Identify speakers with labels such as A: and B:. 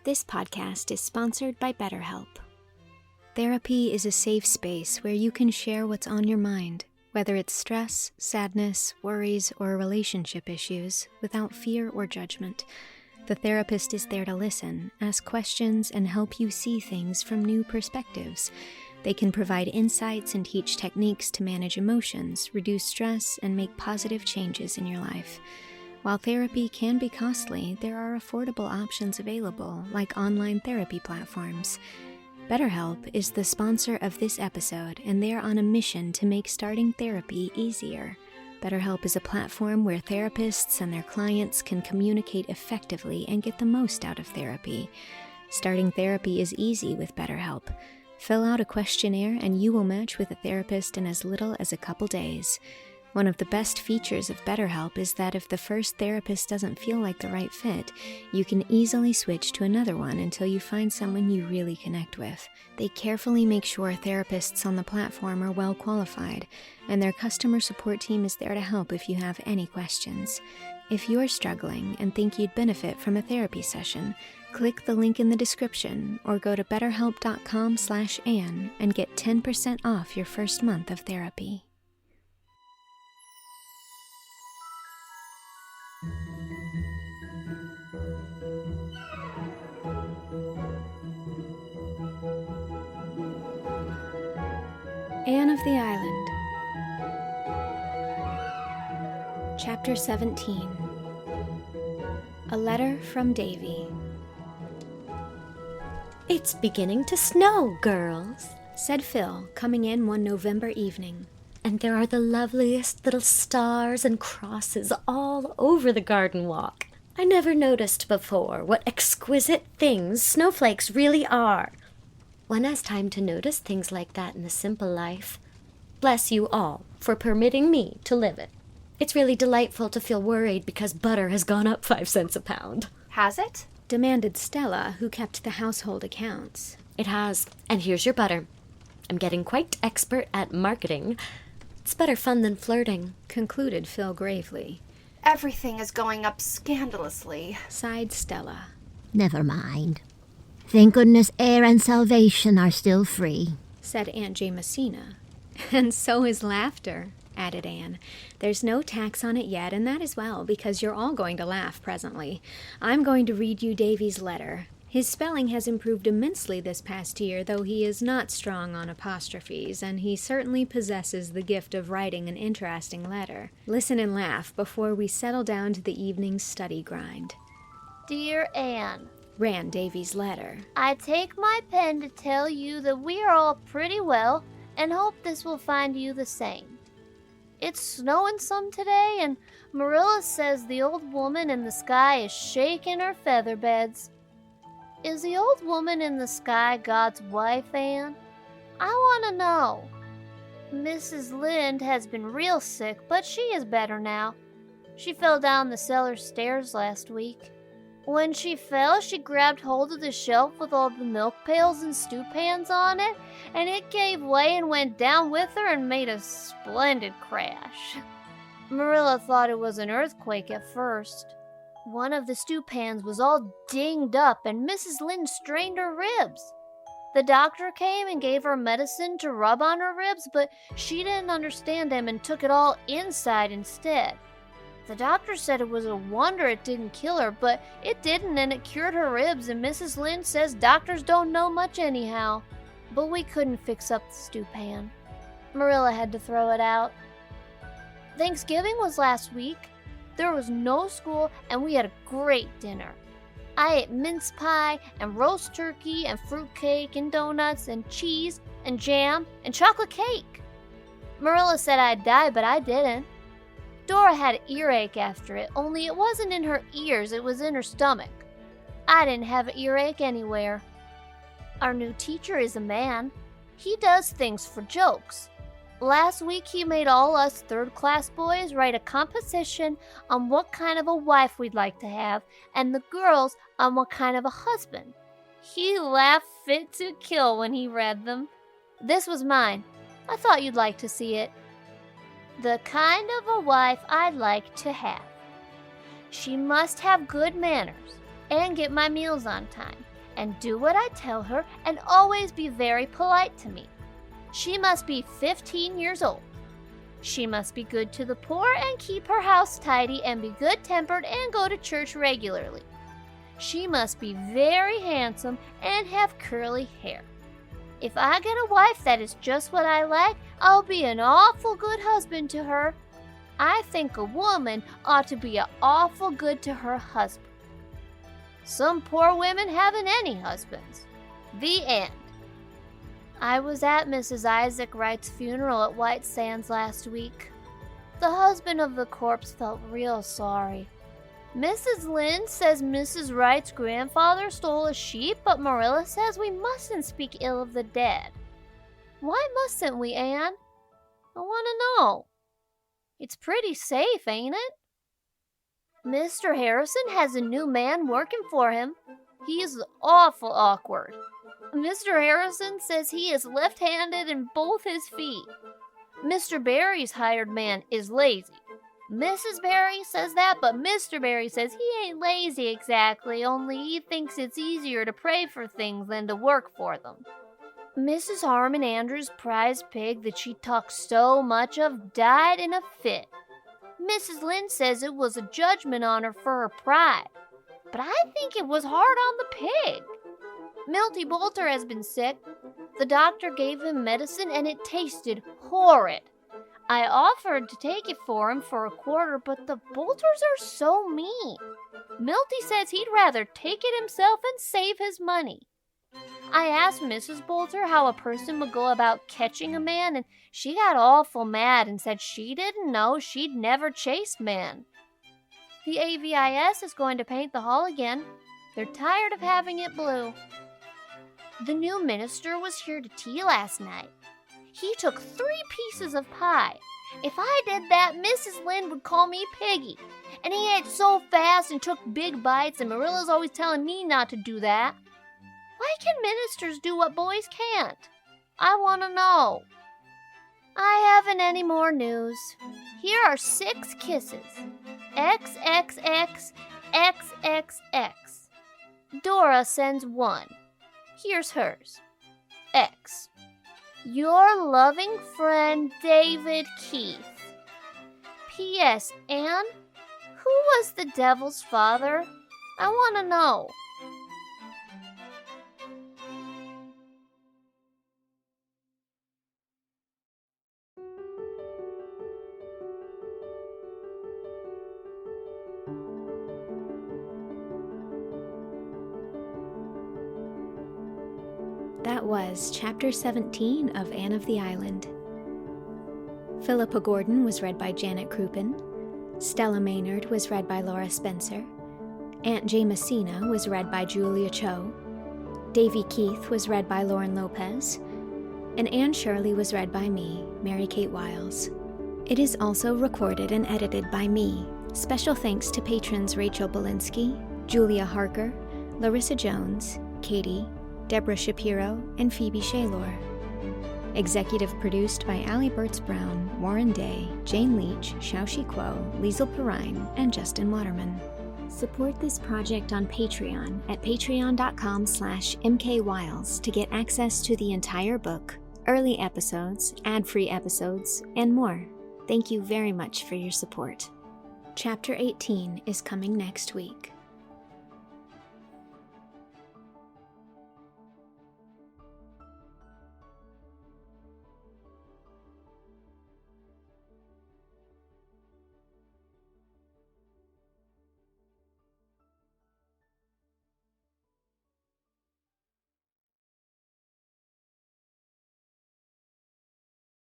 A: This podcast is sponsored by BetterHelp. Therapy is a safe space where you can share what's on your mind, whether it's stress, sadness, worries, or relationship issues, without fear or judgment. The therapist is there to listen, ask questions, and help you see things from new perspectives. They can provide insights and teach techniques to manage emotions, reduce stress, and make positive changes in your life. While therapy can be costly, there are affordable options available, like online therapy platforms. BetterHelp is the sponsor of this episode, and they are on a mission to make starting therapy easier. BetterHelp is a platform where therapists and their clients can communicate effectively and get the most out of therapy. Starting therapy is easy with BetterHelp. Fill out a questionnaire and you will match with a therapist in as little as a couple days. One of the best features of BetterHelp is that if the first therapist doesn't feel like the right fit, you can easily switch to another one until you find someone you really connect with. They carefully make sure therapists on the platform are well qualified, and their customer support team is there to help if you have any questions. If you're struggling and think you'd benefit from a therapy session, click the link in the description or go to betterhelp.com/Anne and get 10% off your first month of therapy. Anne of the Island. Chapter 17. A Letter from Davy.
B: "It's beginning to snow, girls,"
A: said Phil, coming in one November evening.
B: "And there are the loveliest little stars and crosses all over the garden walk. I never noticed before what exquisite things snowflakes really are. One has time to notice things like that in the simple life. Bless you all for permitting me to live it. It's really delightful to feel worried because butter has gone up 5 cents a pound."
C: "Has it?"
A: demanded Stella, who kept the household accounts.
B: "It has, and here's your butter. I'm getting quite expert at marketing. It's better fun than flirting,"
A: concluded Phil gravely.
C: "Everything is going up scandalously,"
A: sighed Stella.
D: "Never mind. Thank goodness air and salvation are still free,"
A: said Aunt Jamesina. "And so is laughter," added Anne. "There's no tax on it yet, and that is well, because you're all going to laugh presently. I'm going to read you Davy's letter. His spelling has improved immensely this past year, though he is not strong on apostrophes, and he certainly possesses the gift of writing an interesting letter. Listen and laugh before we settle down to the evening's study grind."
E: "Dear Anne,"
A: ran Davy's letter,
E: "I take my pen to tell you that we are all pretty well and hope this will find you the same. It's snowing some today, and Marilla says the old woman in the sky is shaking her feather beds. Is the old woman in the sky God's wife, Anne? I want to know. Mrs. Lynde has been real sick, but she is better now. She fell down the cellar stairs last week. When she fell, she grabbed hold of the shelf with all the milk pails and stew pans on it, and it gave way and went down with her and made a splendid crash. Marilla thought it was an earthquake at first. One of the stew pans was all dinged up, and Mrs. Lynde strained her ribs. The doctor came and gave her medicine to rub on her ribs, but she didn't understand him and took it all inside instead. The doctor said it was a wonder it didn't kill her, but it didn't, and it cured her ribs, and Mrs. Lynde says doctors don't know much anyhow. But we couldn't fix up the stew pan. Marilla had to throw it out. Thanksgiving was last week. There was no school, and we had a great dinner. I ate mince pie and roast turkey and fruit cake and donuts and cheese and jam and chocolate cake. Marilla said I'd die, but I didn't. Dora had an earache after it, only it wasn't in her ears, it was in her stomach. I didn't have an earache anywhere. Our new teacher is a man. He does things for jokes. Last week he made all us third-class boys write a composition on what kind of a wife we'd like to have, and the girls on what kind of a husband. He laughed fit to kill when he read them. This was mine. I thought you'd like to see it. The kind of a wife I'd like to have. She must have good manners and get my meals on time. and do what I tell her and always be very polite to me. She must be 15 years old. She must be good to the poor and keep her house tidy and be good-tempered and go to church regularly. She must be very handsome and have curly hair. If I get a wife that is just what I like, I'll be an awful good husband to her. I think a woman ought to be awful good to her husband. Some poor women haven't any husbands. The end. I was at Mrs. Isaac Wright's funeral at White Sands last week. The husband of the corpse felt real sorry. Mrs. Lynde says Mrs. Wright's grandfather stole a sheep, but Marilla says we mustn't speak ill of the dead. Why mustn't we, Anne? I want to know. It's pretty safe, ain't it? Mr. Harrison has a new man working for him. He's awful awkward. Mr. Harrison says he is left-handed in both his feet. Mr. Barry's hired man is lazy. Mrs. Barry says that, but Mr. Barry says he ain't lazy exactly, only he thinks it's easier to pray for things than to work for them. Mrs. Harmon Andrews' prize pig that she talked so much of died in a fit. Mrs. Lynde says it was a judgment on her for her pride, but I think it was hard on the pig. Milty Boulter has been sick. The doctor gave him medicine and it tasted horrid. I offered to take it for him for a quarter, but the Boulters are so mean. Milty says he'd rather take it himself and save his money. I asked Mrs. Boulter how a person would go about catching a man, and she got awful mad and said she didn't know, she'd never chased men. The AVIS is going to paint the hall again. They're tired of having it blue. The new minister was here to tea last night. He took 3 pieces of pie. If I did that, Mrs. Lynde would call me Piggy. And he ate so fast and took big bites, and Marilla's always telling me not to do that. Why can ministers do what boys can't? I want to know. I haven't any more news. Here are 6 kisses. XXX, XXX. Dora sends 1. Here's hers. X. Your loving friend, David Keith. P.S. Anne, who was the devil's father? I want to know.
A: That was Chapter 17 of Anne of the Island. Philippa Gordon was read by Janet Krupin. Stella Maynard was read by Laura Spencer. Aunt Jamesina was read by Julia Cho. Davy Keith was read by Lauren Lopez. And Anne Shirley was read by me, Mary Kate Wiles. It is also recorded and edited by me. Special thanks to patrons Rachel Belinsky, Julia Harker, Larissa Jones, Katie, Deborah Shapiro, and Phoebe Shaylor. Executive produced by Allie Bertz-Brown, Warren Day, Jane Leach, Shao Kuo, Lisel Perrine, and Justin Waterman. Support this project on Patreon at patreon.com/mkwiles to get access to the entire book, early episodes, ad-free episodes, and more. Thank you very much for your support. Chapter 18 is coming next week.